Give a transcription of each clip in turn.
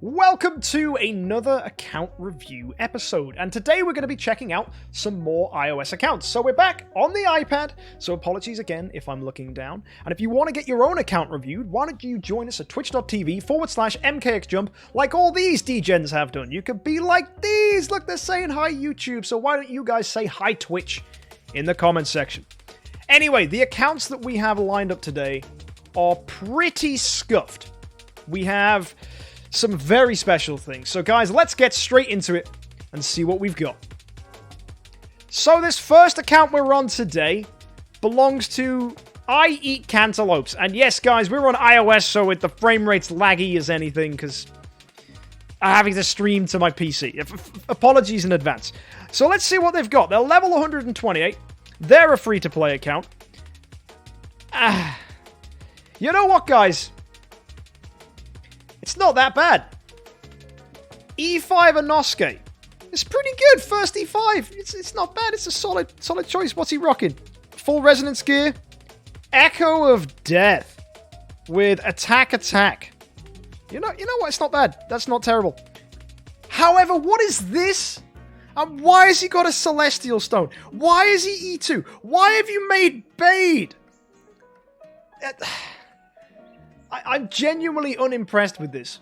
Welcome to another account review episode, and today we're going to be checking out some more iOS accounts. So we're back on the iPad, so apologies again if I'm looking down. And if you want to get your own account reviewed, why don't you join us at twitch.tv/MKxJUMP like all these DGens have done. You could be like these! Look, they're saying hi YouTube, so why don't you guys say hi Twitch in the comments section. Anyway, the accounts that we have lined up today are pretty scuffed. We have some very special things. So guys, let's get straight into it and see what we've got. So this first account we're on today belongs to I Eat Cantaloupes. And yes, guys, we're on iOS, so the frame rate's laggy as anything because I'm having to stream to my PC. Apologies in advance. So let's see what they've got. They're level 128. They're a free-to-play account. You know what, guys? It's not that bad. E5 Inosuke. It's pretty good. First E5. It's not bad. It's a solid choice. What's he rocking? Full resonance gear. Echo of Death. With attack. You know what? It's not bad. That's not terrible. However, what is this? And why has he got a Celestial Stone? Why is he E2? Why have you made Bade? I'm genuinely unimpressed with this.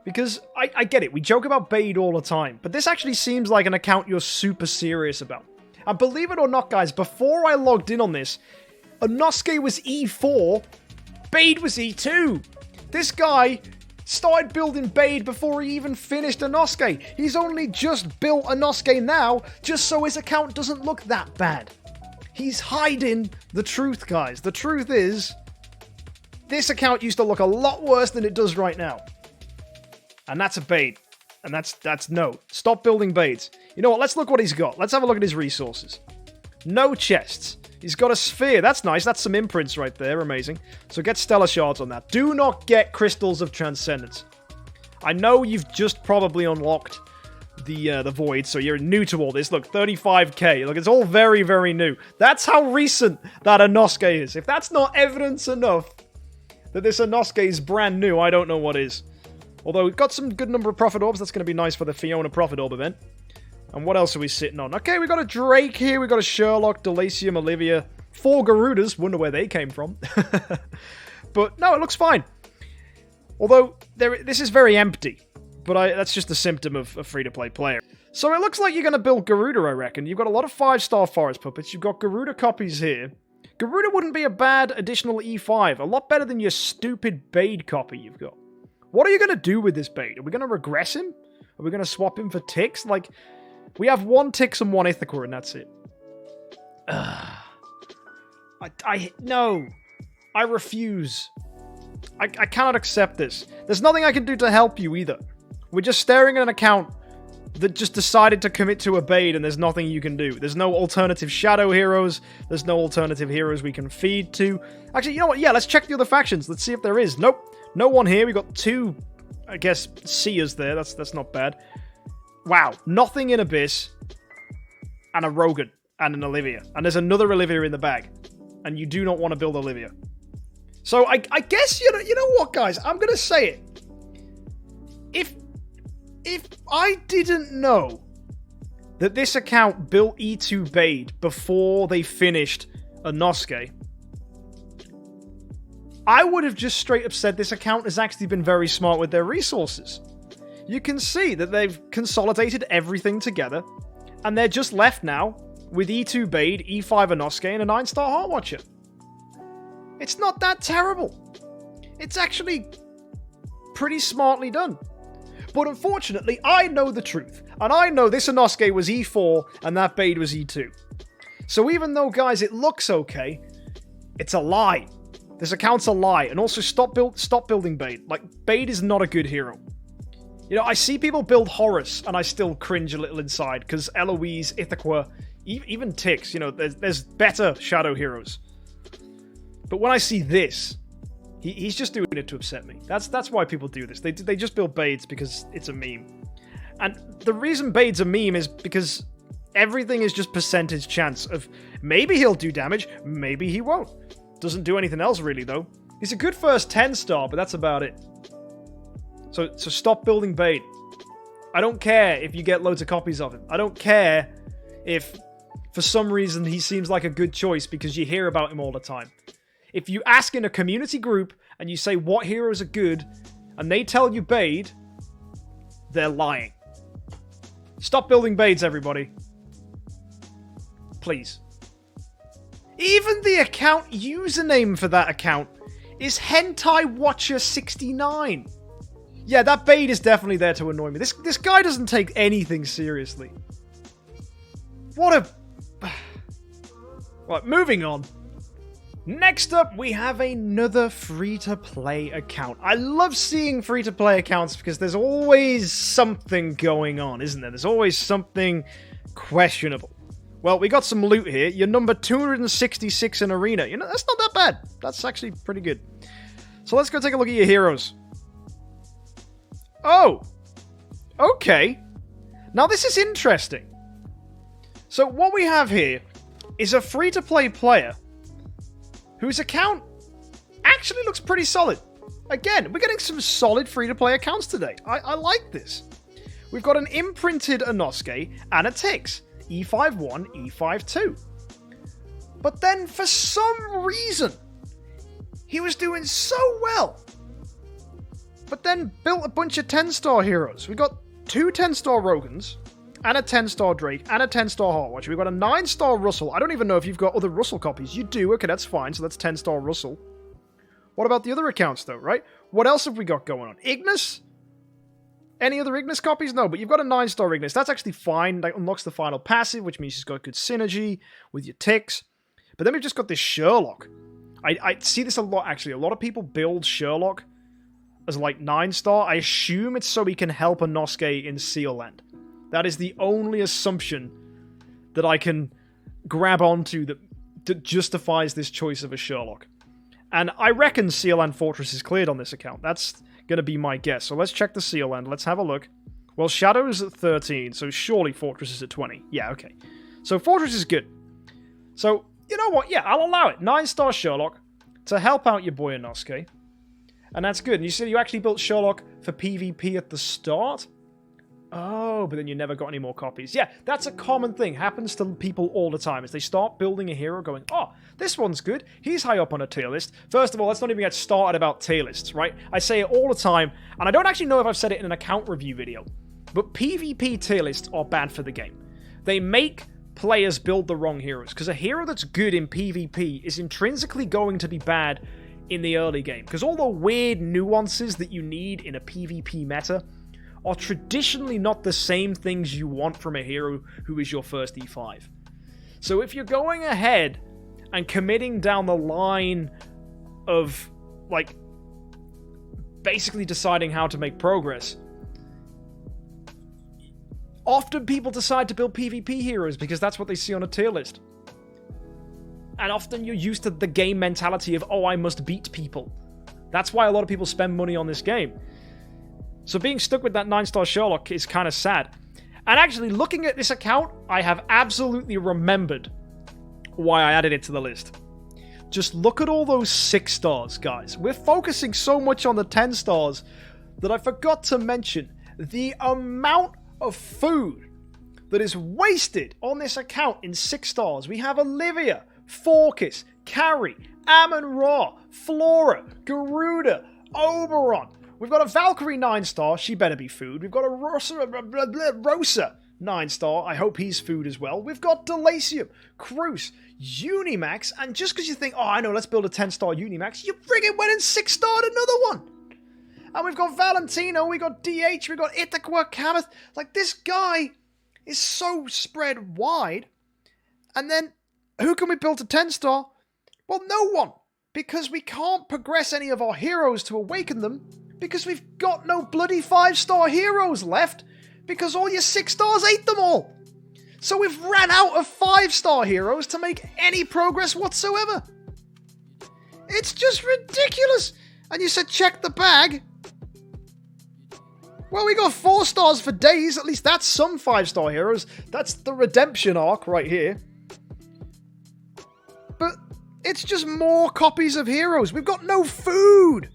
Because, I get it, we joke about Bade all the time, but this actually seems like an account you're super serious about. And believe it or not, guys, before I logged in on this, Inosuke was E4, Bade was E2. This guy started building Bade before he even finished Inosuke. He's only just built Inosuke now, just so his account doesn't look that bad. He's hiding the truth, guys. The truth is, this account used to look a lot worse than it does right now. And that's a Bade. And that's no. Stop building Bades. You know what? Let's look what he's got. Let's have a look at his resources. No chests. He's got a sphere. That's nice. That's some imprints right there. Amazing. So get Stellar Shards on that. Do not get Crystals of Transcendence. I know you've just probably unlocked the Void, so you're new to all this. Look, 35k. Look, it's all very, very new. That's how recent that Inosuke is. If that's not evidence enough that this Inosuke is brand new, I don't know what is. Although we've got some good number of Prophet Orbs. That's going to be nice for the Fiona Prophet Orb event. And what else are we sitting on? Okay, we got a Drake here. We got a Sherlock, Delacium, Olivia. 4 Garudas. Wonder where they came from. But no, it looks fine. Although, this is very empty. But that's just a symptom of a free-to-play player. So it looks like you're going to build Garuda, I reckon. You've got a lot of 5-star Forest Puppets. You've got Garuda copies here. Garuda wouldn't be a bad additional E5. A lot better than your stupid Bade copy you've got. What are you going to do with this Bade? Are we going to regress him? Are we going to swap him for Ticks? Like, we have 1 Ticks and 1 Ithaca, and that's it. No. I refuse. I cannot accept this. There's nothing I can do to help you either. We're just staring at an account that just decided to commit to a Bade, and there's nothing you can do. There's no alternative Shadow Heroes. There's no alternative heroes we can feed to. Actually, you know what? Yeah, let's check the other factions. Let's see if there is. Nope. No one here. We got 2, I guess, Seers there. That's not bad. Wow. Nothing in Abyss. And a Rogan. And an Olivia. And there's another Olivia in the bag. And you do not want to build Olivia. So, I guess, you know what, guys? I'm going to say it. If I didn't know that this account built E2 Bade before they finished Inosuke, I would have just straight up said this account has actually been very smart with their resources. You can see that they've consolidated everything together, and they're just left now with E2 Bade, E5 Inosuke, and a 9-star Heartwatcher. It's not that terrible. It's actually pretty smartly done. But unfortunately, I know the truth. And I know this Inosuke was E4 and that Bade was E2. So even though, guys, it looks okay, it's a lie. This account's a lie. And also, stop building Bade. Like, Bade is not a good hero. You know, I see people build Horus, and I still cringe a little inside, because Eloise, Ithaca, even Ticks, you know, there's better Shadow heroes. But when I see this, he's just doing it to upset me. That's why people do this. They just build Bades because it's a meme. And the reason Bade's a meme is because everything is just percentage chance of maybe he'll do damage, maybe he won't. Doesn't do anything else really, though. He's a good first 10-star, but that's about it. So stop building Bade. I don't care if you get loads of copies of him. I don't care if, for some reason, he seems like a good choice because you hear about him all the time. If you ask in a community group and you say what heroes are good, and they tell you Bade, they're lying. Stop building Bades, everybody. Please. Even the account username for that account is HentaiWatcher69. Yeah, that Bade is definitely there to annoy me. This guy doesn't take anything seriously. What a... Right, moving on. Next up, we have another free-to-play account. I love seeing free-to-play accounts because there's always something going on, isn't there? There's always something questionable. Well, we got some loot here. You're number 266 in Arena. You know, that's not that bad. That's actually pretty good. So let's go take a look at your heroes. Oh! Okay. Now this is interesting. So what we have here is a free-to-play player whose account actually looks pretty solid. Again, we're getting some solid free-to-play accounts today. I like this. We've got an imprinted Inosuke and a Tix. E51, E52. But then, for some reason, he was doing so well. But then built a bunch of 10-star heroes. We got 2 10-star Rogans, and a 10-star Drake, and a 10-star Heartwatch. We've got a 9-star Russell. I don't even know if you've got other Russell copies. You do. Okay, that's fine. So that's 10-star Russell. What about the other accounts, though, right? What else have we got going on? Ignis? Any other Ignis copies? No, but you've got a 9-star Ignis. That's actually fine. That unlocks the final passive, which means she's got good synergy with your ticks. But then we've just got this Sherlock. I see this a lot, actually. A lot of people build Sherlock as, like, 9-star. I assume it's so he can help Inosuke in Seal Land. That is the only assumption that I can grab onto that justifies this choice of a Sherlock. And I reckon Seal Land Fortress is cleared on this account. That's going to be my guess. So let's check the Seal Land. Let's have a look. Well, Shadow is at 13, so surely Fortress is at 20. Yeah, okay. So Fortress is good. So, you know what? Yeah, I'll allow it. 9-star Sherlock to help out your boy Inosuke. And that's good. And you said you actually built Sherlock for PvP at the start? Oh, but then you never got any more copies. Yeah, that's a common thing. Happens to people all the time. Is they start building a hero going, oh, this one's good. He's high up on a tier list. First of all, let's not even get started about tier lists, right? I say it all the time, and I don't actually know if I've said it in an account review video, but PvP tier lists are bad for the game. They make players build the wrong heroes, because a hero that's good in PvP is intrinsically going to be bad in the early game, because all the weird nuances that you need in a PvP meta are traditionally not the same things you want from a hero who is your first E5. So if you're going ahead and committing down the line of, like, basically deciding how to make progress, often people decide to build PvP heroes because that's what they see on a tier list. And often you're used to the game mentality of, oh, I must beat people. That's why a lot of people spend money on this game. So being stuck with that 9-star Sherlock is kind of sad. And actually, looking at this account, I have absolutely remembered why I added it to the list. Just look at all those 6 stars, guys. We're focusing so much on the 10 stars that I forgot to mention the amount of food that is wasted on this account in 6 stars. We have Olivia, Forkis, Carrie, Amon-Ra, Flora, Garuda, Oberon. We've got a Valkyrie 9-star. She better be food. We've got a Rosa 9-star. I hope he's food as well. We've got Delacium, Cruz, Unimax. And just because you think, oh, I know, let's build a 10-star Unimax, you friggin' went and 6-starred another one. And we've got Valentino, we got DH, we got Itaqua, Kameth. Like, this guy is so spread wide. And then, who can we build a 10-star? Well, no one. Because we can't progress any of our heroes to awaken them. Because we've got no bloody 5-star heroes left. Because all your 6 stars ate them all. So we've ran out of 5-star heroes to make any progress whatsoever. It's just ridiculous. And you said check the bag. Well, we got 4 stars for days. At least that's some 5-star heroes. That's the redemption arc right here. But it's just more copies of heroes. We've got no food.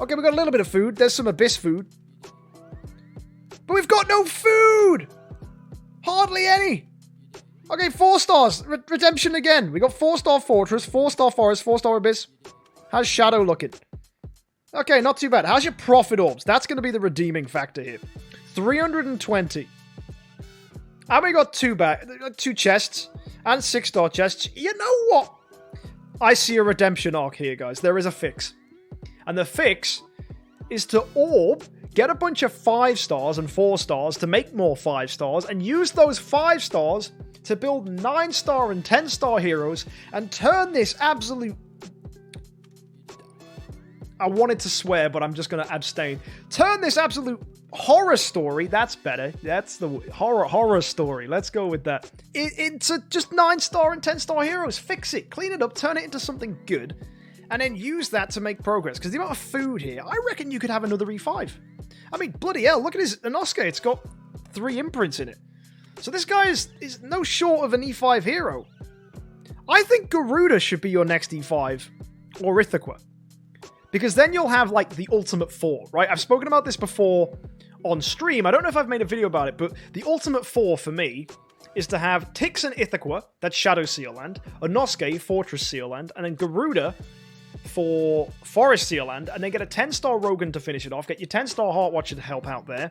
Okay, we've got a little bit of food. There's some Abyss food. But we've got no food! Hardly any! Okay, 4 stars. Redemption again. We got 4-star Fortress, 4-star Forest, 4-star Abyss. How's Shadow looking? Okay, not too bad. How's your Prophet Orbs? That's going to be the redeeming factor here. 320. And we got 2 chests and 6-star chests. You know what? I see a redemption arc here, guys. There is a fix. And the fix is to orb, get a bunch of 5 stars and 4 stars to make more 5 stars, and use those 5 stars to build 9-star and 10-star heroes, and turn this absolute... I wanted to swear, but I'm just going to abstain. Turn this absolute horror story, that's better. That's the horror story. Let's go with that. It's just 9-star and 10-star heroes. Fix it. Clean it up. Turn it into something good. And then use that to make progress. Because the amount of food here, I reckon you could have another E5. I mean, bloody hell, look at his Inosuke. It's got 3 imprints in it. So this guy is no short of an E5 hero. I think Garuda should be your next E5. Or Ithaca. Because then you'll have, like, the ultimate 4, right? I've spoken about this before on stream. I don't know if I've made a video about it, but the ultimate 4 for me is to have Tix and Ithaca, that's Shadow Seal Land, Inosuke, Fortress Seal Land, and then Garuda for Forest Seal Land, and then get a 10-star Rogan to finish it off, get your 10-star Heartwatcher to help out there,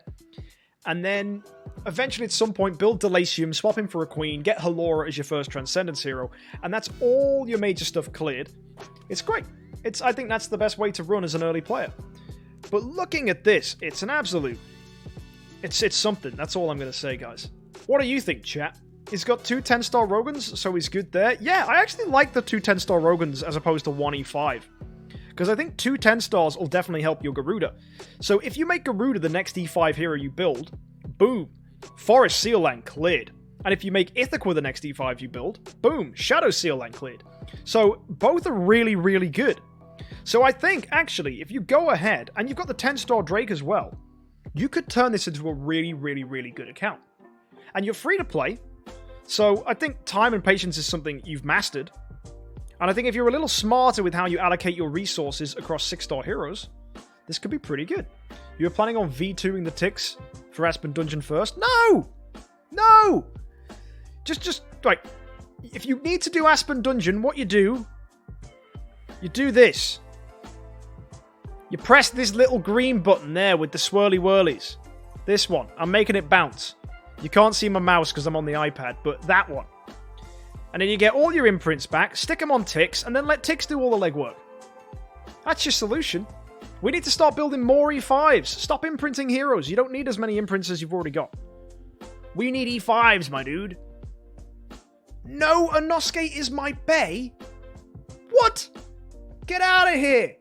and then eventually at some point build Delacium, swap him for a queen, get Halora as your first Transcendence hero, and that's all your major stuff cleared. It's great. I think that's the best way to run as an early player. But looking at this, it's an absolute... It's something. That's all I'm going to say, guys. What do you think, chat? He's got 2 10-star Rogans, so he's good there. Yeah, I actually like the 2 10-star Rogans as opposed to 1 E5. Because I think 2 10-stars will definitely help your Garuda. So if you make Garuda the next E5 hero you build, boom, Forest Seal Land cleared. And if you make Ithaca the next E5 you build, boom, Shadow Seal Land cleared. So both are really, really good. So I think, actually, if you go ahead, and you've got the 10-star Drake as well, you could turn this into a really, really, really good account. And you're free to play, so I think time and patience is something you've mastered. And I think if you're a little smarter with how you allocate your resources across 6-star heroes, this could be pretty good. You were planning on V2ing the Tix for Aspen Dungeon first? No! No! Just, like, if you need to do Aspen Dungeon, what you do this. You press this little green button there with the swirly whirlies. This one. I'm making it bounce. You can't see my mouse because I'm on the iPad, but that one. And then you get all your imprints back, stick them on Tix, and then let Tix do all the legwork. That's your solution. We need to start building more E5s. Stop imprinting heroes. You don't need as many imprints as you've already got. We need E5s, my dude. No, Inosuke is my bae? What? Get out of here!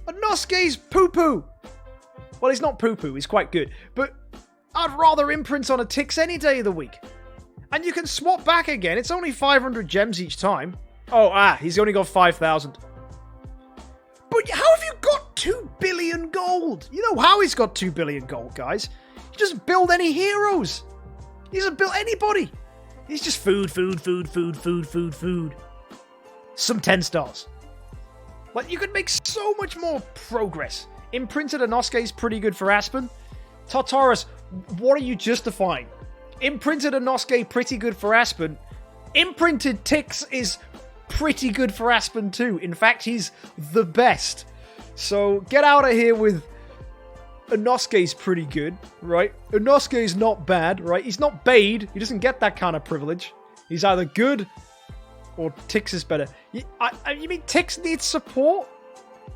Inosuke's poo-poo! Well, he's not poo-poo, he's quite good. But I'd rather imprint on a Tix any day of the week. And you can swap back again. It's only 500 gems each time. Oh, he's only got 5,000. But how have you got 2 billion gold? You know how he's got 2 billion gold, guys. He doesn't build any heroes. He doesn't build anybody. He's just food. Some 10 stars. Like, you could make so much more progress. Imprinted Inosuke is pretty good for Aspen. Tartarus, what are you justifying? Imprinted Inosuke, pretty good for Aspen. Imprinted Tix is pretty good for Aspen too. In fact, he's the best. So get out of here with Inosuke's pretty good, right? Inosuke's not bad, right? He's not Bade. He doesn't get that kind of privilege. He's either good or Tix is better. You mean Tix needs support?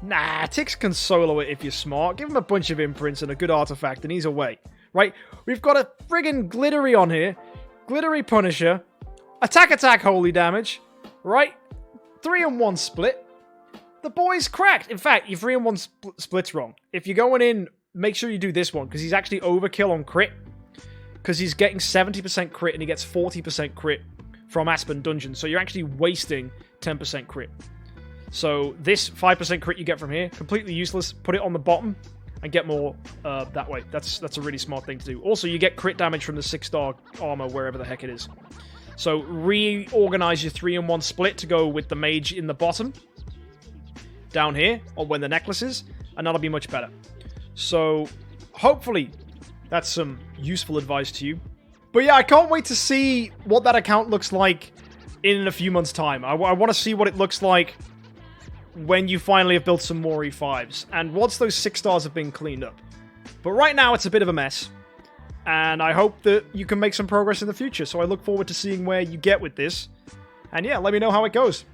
Nah, Tix can solo it if you're smart. Give him a bunch of imprints and a good artifact and he's away. Right? We've got a friggin' Glittery on here. Glittery Punisher. Attack, holy damage. Right? 3-in-1 split. The boy's cracked. In fact, your 3-in-1 split's wrong. If you're going in, make sure you do this one, because he's actually overkill on crit. Because he's getting 70% crit and he gets 40% crit from Aspen Dungeon. So you're actually wasting 10% crit. So this 5% crit you get from here, completely useless. Put it on the bottom and get more that way. That's a really smart thing to do. Also, you get crit damage from the 6-star armor, wherever the heck it is. So reorganize your 3-in-1 split to go with the mage in the bottom. Down here, or when the necklace is. and that'll be much better. So, hopefully, that's some useful advice to you. But yeah, I can't wait to see what that account looks like in a few months' time. I want to see what it looks like when you finally have built some more E5s, and once those 6 stars have been cleaned up. But right now, it's a bit of a mess, and I hope that you can make some progress in the future, so I look forward to seeing where you get with this. And yeah, let me know how it goes.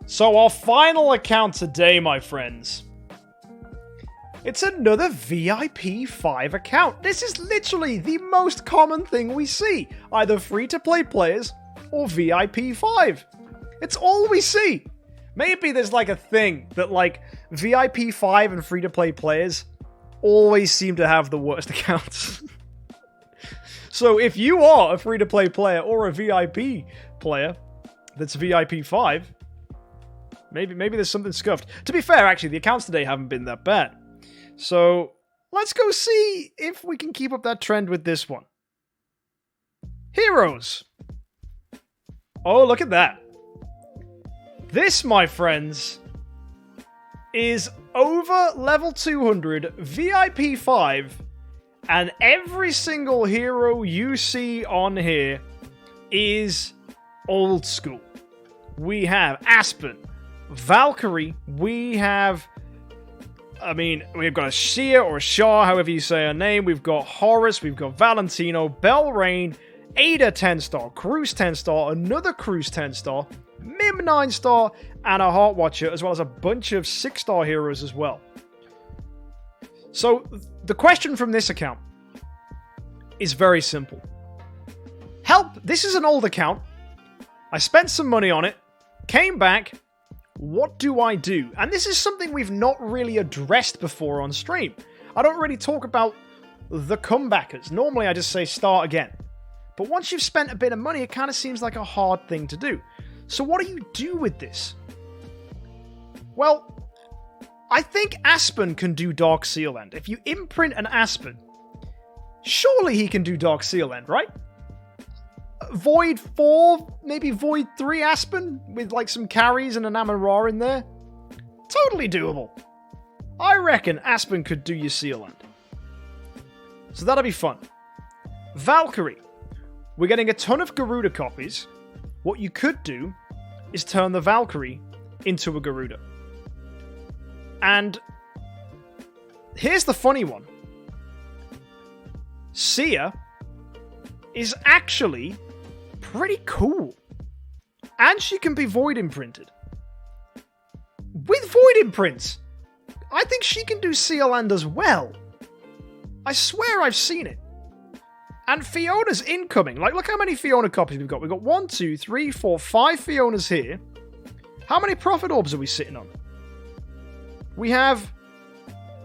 So our final account today, my friends. It's another VIP 5 account. This is literally the most common thing we see. Either free-to-play players or VIP 5. It's all we see. Maybe there's like a thing that like VIP 5 and free-to-play players always seem to have the worst accounts. So if you are a free-to-play player or a VIP player that's VIP 5, maybe there's something scuffed. To be fair, actually, the accounts today haven't been that bad. So let's go see if we can keep up that trend with this one. Heroes. Oh, look at that. This, my friends, is over level 200, VIP 5, and every single hero you see on here is old school. We have Aspen, Valkyrie, we've got a Sia or a Shaw, however you say her name, we've got Horus, we've got Valentino, Belrain, Ada 10-star, Cruz 10-star, another Cruz 10-star, Mim 9-star, and a Heart Watcher, as well as a bunch of 6-star heroes as well. So, the question from this account is very simple. Help! This is an old account. I spent some money on it, came back. What do I do? And this is something we've not really addressed before on stream. I don't really talk about the comebackers. Normally I just say start again. But once you've spent a bit of money, it kind of seems like a hard thing to do. So what do you do with this? Well, I think Aspen can do Dark Seal End. If you imprint an Aspen, surely he can do Dark Seal End, right? Void 4, maybe Void 3 Aspen, with like some carries and an Amun-Ra in there? Totally doable. I reckon Aspen could do your Seal End. So that'll be fun. Valkyrie. We're getting a ton of Garuda copies. What you could do is turn the Valkyrie into a Garuda. And here's the funny one. Sia is actually pretty cool. And she can be void imprinted. With void imprints, I think she can do Seal End as well. I swear I've seen it. And Fiona's incoming. Like, look how many Fiona copies we've got. We've got 1, 2, 3, 4, 5 Fionas here. How many Prophet Orbs are we sitting on? We have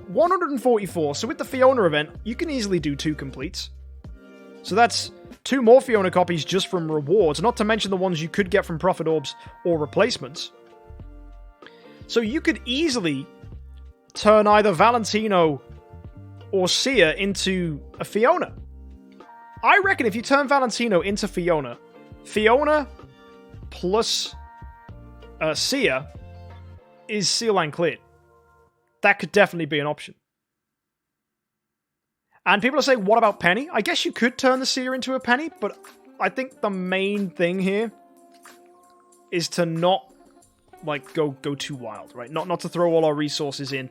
144. So with the Fiona event, you can easily do 2 completes. So that's 2 more Fiona copies just from rewards, not to mention the ones you could get from Prophet Orbs or replacements. So you could easily turn either Valentino or Sia into a Fiona. I reckon if you turn Valentino into Fiona, Fiona plus Sia is Seal End cleared. That could definitely be an option. And people are saying, what about Penny? I guess you could turn the Sia into a Penny, but I think the main thing here is to not like go too wild, right? Not to throw all our resources in,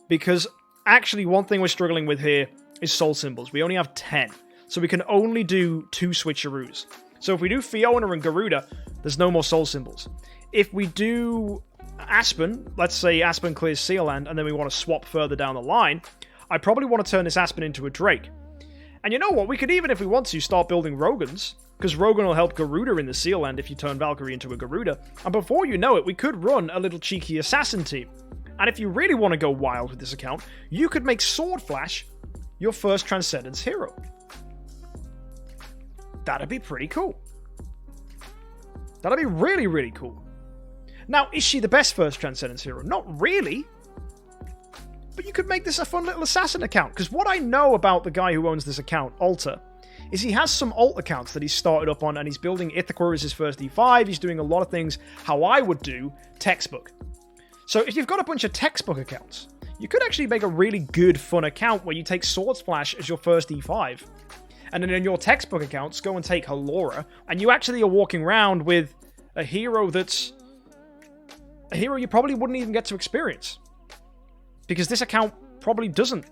because actually one thing we're struggling with here is soul symbols. We only have 10, so we can only do 2 switcheroos. So if we do Fiona and Garuda, there's no more soul symbols. If we do Aspen, let's say Aspen clears Seal End, and then we want to swap further down the line, I probably want to turn this Aspen into a Drake. And you know what? We could even, if we want to, start building Rogans, because Rogan will help Garuda in the Seal End if you turn Valkyrie into a Garuda. And before you know it, we could run a little cheeky assassin team. And if you really want to go wild with this account, you could make Sword Flash your first Transcendence hero. That'd be pretty cool. That'd be really, really cool. Now, is she the best first Transcendence hero? Not really. But you could make this a fun little assassin account, because what I know about the guy who owns this account, Alter, is he has some alt accounts that he's started up on, and he's building Ithaca as his first E5, he's doing a lot of things how I would do textbook. So if you've got a bunch of textbook accounts, you could actually make a really good, fun account where you take Sword Splash as your first E5. And then in your textbook accounts, go and take Halora, and you actually are walking around with a hero that's a hero you probably wouldn't even get to experience. Because this account probably doesn't,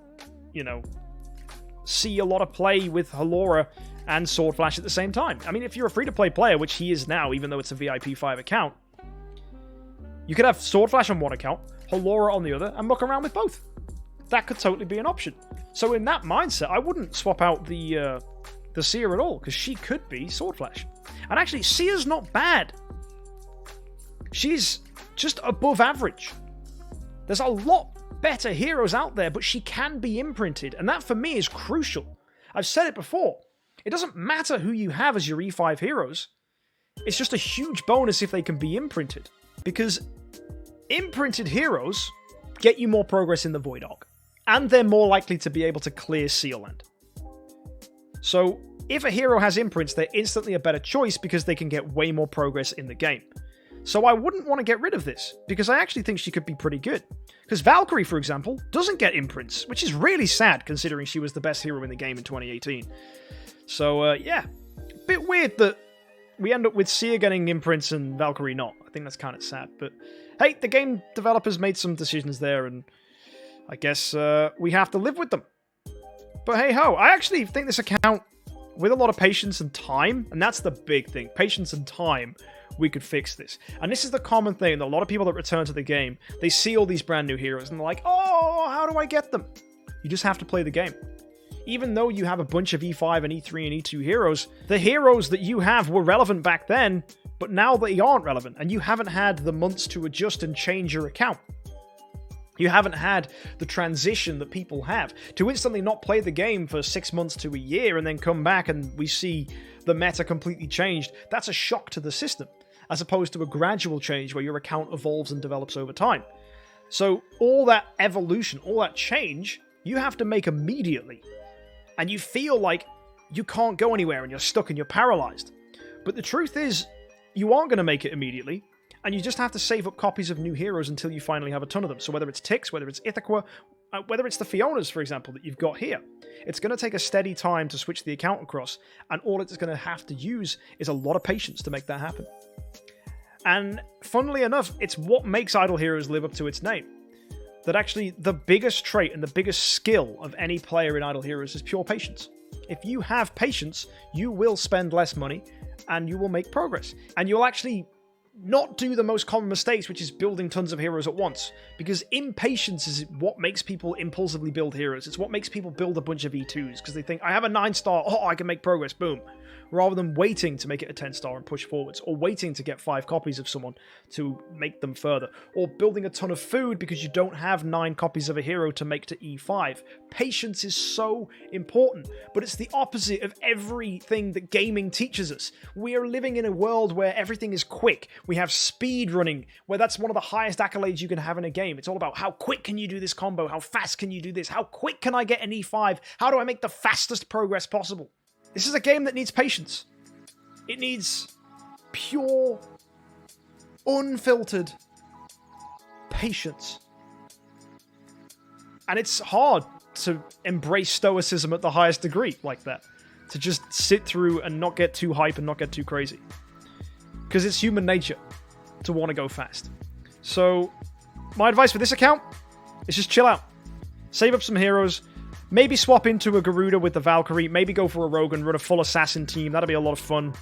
see a lot of play with Halora and Sword Flash at the same time. I mean, if you're a free-to-play player, which he is now, even though it's a VIP 5 account, you could have Sword Flash on one account, Halora on the other, and muck around with both. That could totally be an option. So in that mindset, I wouldn't swap out the Seer at all, because she could be Sword Flash. And actually, Seer's not bad. She's just above average. There's a lot better heroes out there, but she can be imprinted, and that for me is crucial. I've said it before. It doesn't matter who you have as your E5 heroes. It's just a huge bonus if they can be imprinted. Because imprinted heroes get you more progress in the Void Arc. And they're more likely to be able to clear Seal Land. So, if a hero has imprints, they're instantly a better choice because they can get way more progress in the game. So I wouldn't want to get rid of this, because I actually think she could be pretty good. Because Valkyrie, for example, doesn't get imprints, which is really sad considering she was the best hero in the game in 2018. So, yeah. Bit weird that we end up with Seer getting imprints and Valkyrie not. I think that's kind of sad, but hey, the game developers made some decisions there, and I guess we have to live with them. But hey ho, I actually think this account, with a lot of patience and time, and that's the big thing, patience and time, we could fix this. And this is the common thing, that a lot of people that return to the game, they see all these brand new heroes, and they're like, oh, how do I get them? You just have to play the game. Even though you have a bunch of E5 and E3 and E2 heroes, the heroes that you have were relevant back then, but now they aren't relevant, and you haven't had the months to adjust and change your account. You haven't had the transition that people have. To instantly not play the game for 6 months to a year and then come back and we see the meta completely changed, that's a shock to the system, as opposed to a gradual change where your account evolves and develops over time. So all that evolution, all that change, you have to make immediately. And you feel like you can't go anywhere and you're stuck and you're paralyzed. But the truth is, you aren't going to make it immediately. And you just have to save up copies of new heroes until you finally have a ton of them. So whether it's Tix, whether it's Ithaca, whether it's the Fionas, for example, that you've got here, it's going to take a steady time to switch the account across, and all it's going to have to use is a lot of patience to make that happen. And funnily enough, it's what makes Idle Heroes live up to its name. That actually the biggest trait and the biggest skill of any player in Idle Heroes is pure patience. If you have patience, you will spend less money, and you will make progress. And you'll actually not do the most common mistakes, which is building tons of heroes at once. Because impatience is what makes people impulsively build heroes. It's what makes people build a bunch of E2s, because they think, I have a 9-star, oh, I can make progress, boom. Rather than waiting to make it a 10-star and push forwards, or waiting to get 5 copies of someone to make them further, or building a ton of food because you don't have 9 copies of a hero to make to E5. Patience is so important, but it's the opposite of everything that gaming teaches us. We are living in a world where everything is quick. We have speed running, where that's one of the highest accolades you can have in a game. It's all about how quick can you do this combo, how fast can you do this, how quick can I get an E5, how do I make the fastest progress possible. This is a game that needs patience. It needs pure, unfiltered patience. And it's hard to embrace stoicism at the highest degree like that. To just sit through and not get too hype and not get too crazy. Because it's human nature to want to go fast. So, my advice for this account is just chill out. Save up some heroes. Maybe swap into a Garuda with the Valkyrie. Maybe go for a Rogan, run a full assassin team. That'd be a lot of fun.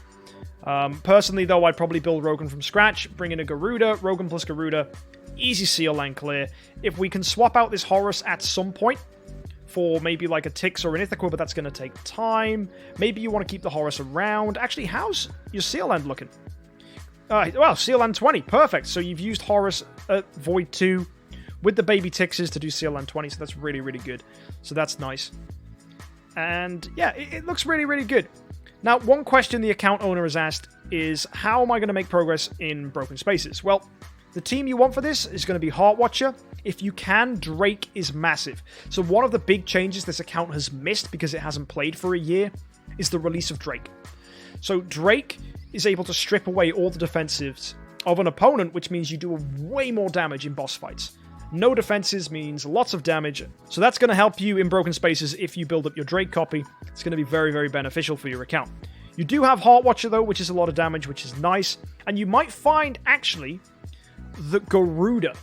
Personally, though, I'd probably build Rogan from scratch. Bring in a Garuda, Rogan plus Garuda. Easy Seal Land clear. If we can swap out this Horus at some point for maybe like a Tix or an Ithaca, but that's going to take time. Maybe you want to keep the Horus around. Actually, how's your Seal Land looking? Well, Seal Land 20. Perfect. So you've used Horus at Void 2. With the baby Tixes to do Seal Land 20, so that's really, really good. So that's nice. And yeah, it looks really, really good. Now, one question the account owner has asked is, how am I going to make progress in Broken Spaces? Well, the team you want for this is going to be Heartwatcher. If you can, Drake is massive. So one of the big changes this account has missed because it hasn't played for a year is the release of Drake. So Drake is able to strip away all the defensives of an opponent, which means you do way more damage in boss fights. No defenses means lots of damage, so that's going to help you in broken spaces if you build up your Drake copy. It's going to be very, very beneficial for your account. You do have Heart Watcher though, which is a lot of damage, which is nice, and you might find, actually, that Garuda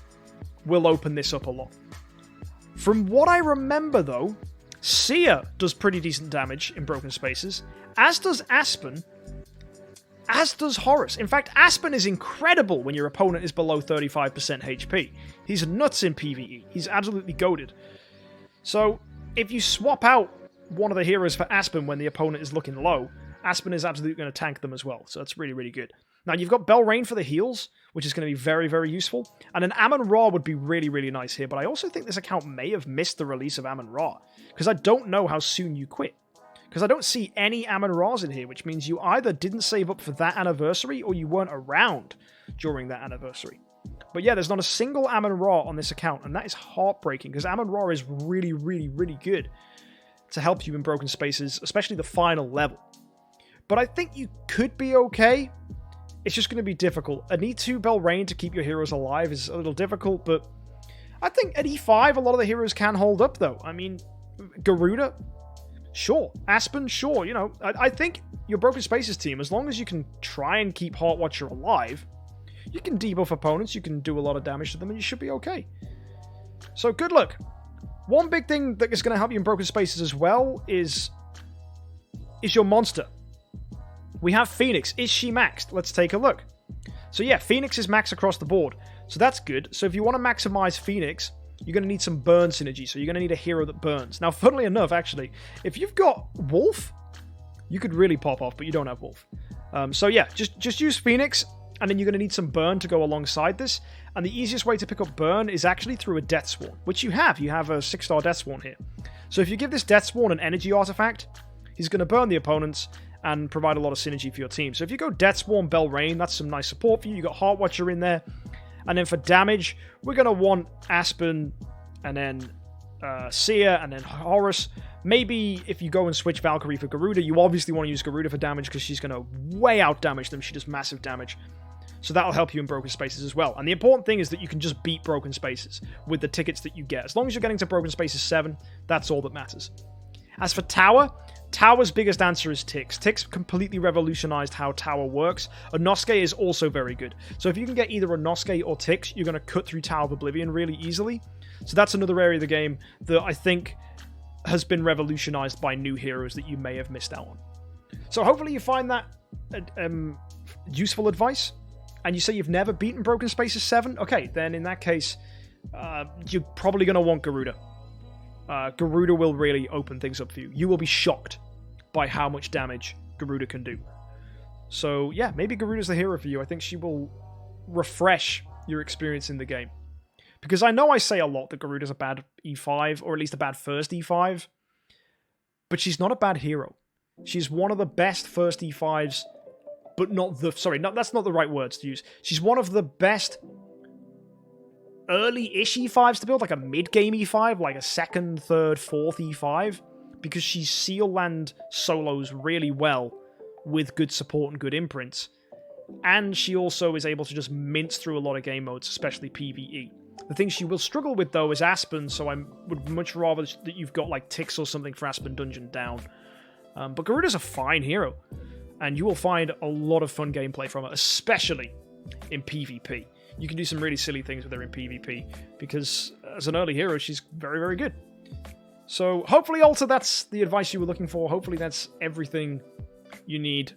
will open this up a lot. From what I remember though, Sia does pretty decent damage in broken spaces, as does Aspen, as does Horus. In fact, Aspen is incredible when your opponent is below 35% HP. He's nuts in PvE. He's absolutely goated. So, if you swap out one of the heroes for Aspen when the opponent is looking low, Aspen is absolutely going to tank them as well. So that's really, really good. Now, you've got Belrain for the heals, which is going to be very, very useful. And an Amun-Ra would be really, really nice here. But I also think this account may have missed the release of Amun-Ra, because I don't know how soon you quit. Because I don't see any Amun-Ras in here, which means you either didn't save up for that anniversary or you weren't around during that anniversary. But yeah, there's not a single Amun-Ra on this account, and that is heartbreaking, because Amun-Ra is really, really, really good to help you in broken spaces, especially the final level. But I think you could be okay. It's just going to be difficult. A need 2 Belrain to keep your heroes alive is a little difficult, but I think at E5, a lot of the heroes can hold up, though. I mean, Garuda, sure. Aspen, sure. You know, I think your Broken Spaces team, as long as you can try and keep Heart Watcher alive, you can debuff opponents, you can do a lot of damage to them, and you should be okay. So, good luck. One big thing that is going to help you in Broken Spaces as well is your monster. We have Phoenix. Is she maxed? Let's take a look. So yeah, Phoenix is maxed across the board. So that's good. So if you want to maximize Phoenix, you're going to need some burn synergy. So you're going to need a hero that burns. Now, funnily enough, actually, if you've got Wolf, you could really pop off, but you don't have Wolf. So yeah, just use Phoenix, and then you're going to need some burn to go alongside this. And the easiest way to pick up burn is actually through a Death Sworn, which you have. You have a 6-star Death Sworn here. So if you give this Death Sworn an energy artifact, he's going to burn the opponents and provide a lot of synergy for your team. So if you go Death Sworn, Belrain, that's some nice support for you. You got Heart Watcher in there. And then for damage, we're going to want Aspen, and then Sia, and then Horus. Maybe if you go and switch Valkyrie for Garuda, you obviously want to use Garuda for damage because she's going to way out damage them. She does massive damage. So that'll help you in Broken Spaces as well. And the important thing is that you can just beat Broken Spaces with the tickets that you get. As long as you're getting to Broken Spaces 7, that's all that matters. As for Tower, Tower's biggest answer is Tix. Tix completely revolutionized how Tower works. Inosuke is also very good. So if you can get either Inosuke or Tix, you're going to cut through Tower of Oblivion really easily. So that's another area of the game that I think has been revolutionized by new heroes that you may have missed out on. So hopefully you find that useful advice. And you say you've never beaten Broken Spaces 7? Okay, then in that case, you're probably going to want Garuda. Garuda will really open things up for you. You will be shocked by how much damage Garuda can do. So yeah, maybe Garuda's the hero for you. I think she will refresh your experience in the game. Because I know I say a lot that Garuda's a bad E5, or at least a bad first E5, but she's not a bad hero. She's one of the best first E5s, but not the... Sorry, no, that's not the right words to use. She's one of the best early-ish E5s to build, like a mid-game E5, like a second, third, fourth E5, because she seal land solos really well with good support and good imprints. And she also is able to just mince through a lot of game modes, especially PvE. The thing she will struggle with, though, is Aspen, so I would much rather that you've got, like, Tix or something for Aspen Dungeon down. But Garuda's a fine hero, and you will find a lot of fun gameplay from her, especially in PvP. You can do some really silly things with her in PvP, because as an early hero, she's very, very good. So, hopefully, Alta, that's the advice you were looking for. Hopefully, that's everything you need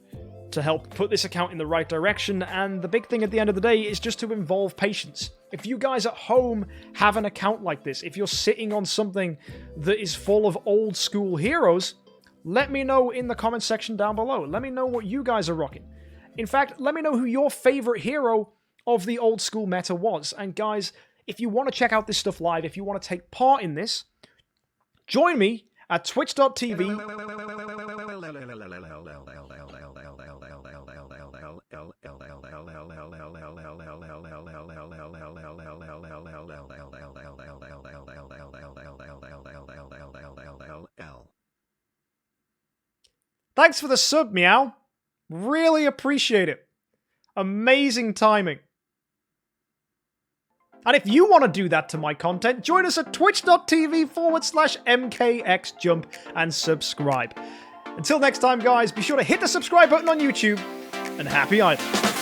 to help put this account in the right direction, and the big thing at the end of the day is just to involve patience. If you guys at home have an account like this, if you're sitting on something that is full of old school heroes, let me know in the comment section down below. Let me know what you guys are rocking. In fact, let me know who your favorite hero of the old school meta was. And guys, if you want to check out this stuff live, if you want to take part in this, join me at twitch.tv. Thanks for the sub, Meow. Really appreciate it. Amazing timing. And if you want to do that to my content, join us at twitch.tv/MKxJUMP and subscribe. Until next time, guys, be sure to hit the subscribe button on YouTube, and happy idling.